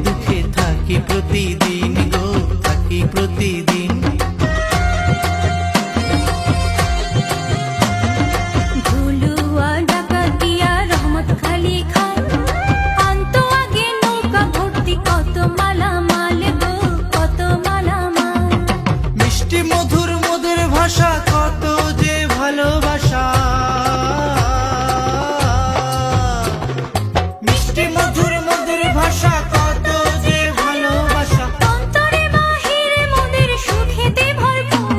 দুঃখে থাকি প্রতিদিন গো, থাকি প্রতিদিন। ঝুলুয়া ডাকাতিয়া রহমত খালি খান, আনতো আগে নৌকা ভর্তি কত মালামাল গো, কত মালামাল। মিষ্টি মধুর মধুর ভাষা, কত যে ভালোবাসা। মিষ্টি মধুর মধুর ভাষা, কত যে ভালোবাসা। অন্তরে বাহিরে মোদের সুখেতে ভরপুর,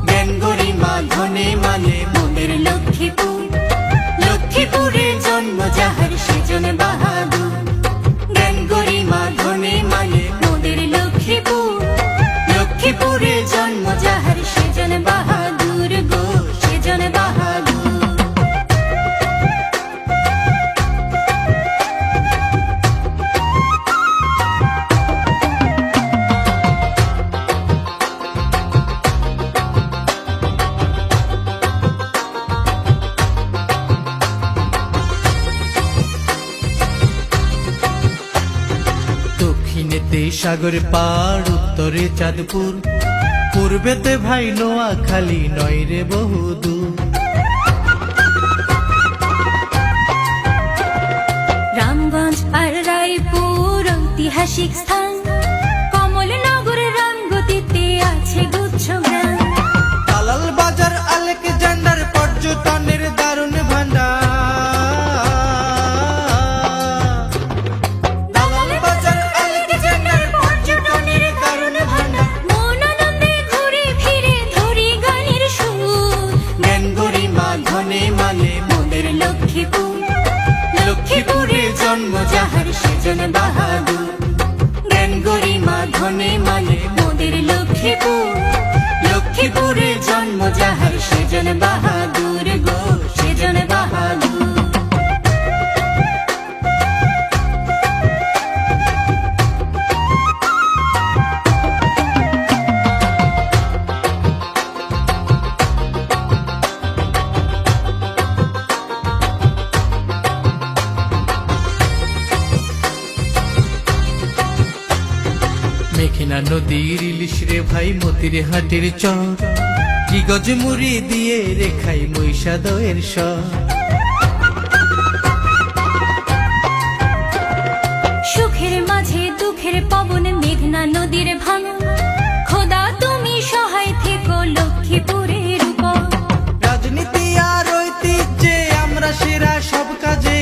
জ্ঞান গরিমা ধনে মানে মোদের লক্ষ্মীপুর। লক্ষ্মীপুরে জন্ম যাহার সেজন বাহাদুর, জ্ঞান গরিমা ধনে মানে মোদের লক্ষ্মীপুর। লক্ষ্মীপুরে জন্ম যাহার সেজন বাহাদুর গো, সেজন বাহাদুর। দক্ষিণেতে সাগর পাড়, উত্তরে চাঁদপুর, পূর্বেতে ভাই নোয়াখালী, নয় রে বহুদূর। রামগঞ্জ আর রায়পুর ঐতিহাসিক স্থান, কমলনগর রামগতিতে আছে গুচ্ছ গ্রাম। দালাল বাজার আলেকজান্ডার পর্যটনের দারুণ ভান্ডার। দালাল বাজার আলেকজান্ডার পর্যটনের দারুণ ভান্ডার। মন আনন্দে ঘুরে ফিরে ধরি গানের সুর, জ্ঞান গরিমা ধনে মানে মোদের লক্ষ্মীপুর। লক্ষ্মীপুরে জন্ম যাহার সেজন বাহাদুর, জ্ঞান গরিমা ধনে মানে মোদের লক্ষ্মীপুর। লক্ষ্মীপুরে জন্ম যাহার সেজন বাহাদুর গো, সেজন বাহাদুর। মেঘনা নদীর ইলিশ রে ভাই, মতির হাটের চর, কি গজ মুড়ি দিয়ে রেখাই মহিষা দয়ের স্বর। সুখের মাঝে দুঃখের পবন, মেঘনা নদীর ভাঙন, খোদা তুমি সহায় থেকো লক্ষ্মীপুরের উপর। রাজনীতি আর ঐতিহ্যে আমরা সেরা সব কাজে।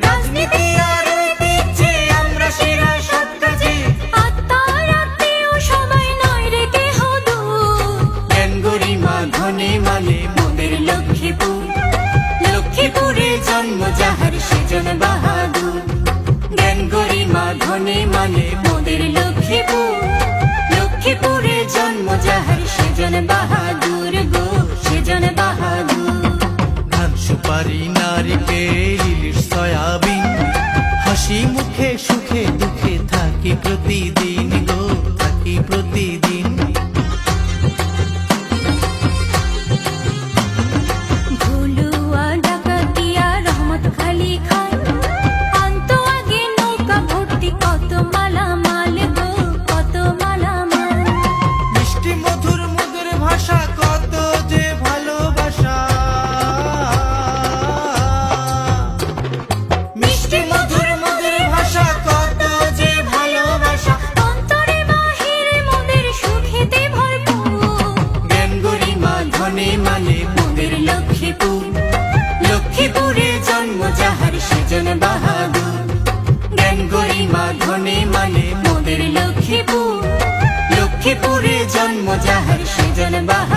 রাজনীতি আর ঐতিহ্যে আমরা সেরা সব কাজে। আত্মার আত্মীয় সবাই নয় রে কেহ দূর, জ্ঞান গরিমা ধনে মানে মোদের লক্ষ্মীপুর। লক্ষ্মীপুরে জন্ম যাহার সেজন বাহাদুর, জ্ঞান গরিমা ধনে মানে মোদের লক্ষ্মীপুর। লক্ষ্মীপুরে জন্ম যাহার সেজন বাহাদুর গো, সেজন বাহাদুর। ধান সুপারি নারিকেল ইলিশ সয়াবিন, হাসি মুখে সুখে দুঃখে থাকি প্রতিদিন গো, থাকি প্রতিদিন। ঝুলুয়া ডাকাতিয়া রহমত খালি খান, আনতো আগে নৌকা ভর্তি কত মালামাল গো, কত মালামাল। মিষ্টি মধুর মধুর ভাষা, কত যে ভালোবাসা। মিষ্টি মধুর মধুর ভাষা, কত যে ভালোবাসা। অন্তরে বাহিরে মোদের সুখেতে ভরপুর, জ্ঞান গরিমা ধনে মানে মোদের লক্ষ্মীপুর। লক্ষ্মীপুরে জন্ম যাহার সেজন বাহাদুর, জ্ঞান গরিমা ধনে মানে মোদের লক্ষ্মীপুর। লক্ষ্মীপুরে জন্ম যাহার সেজন বাহাদুর।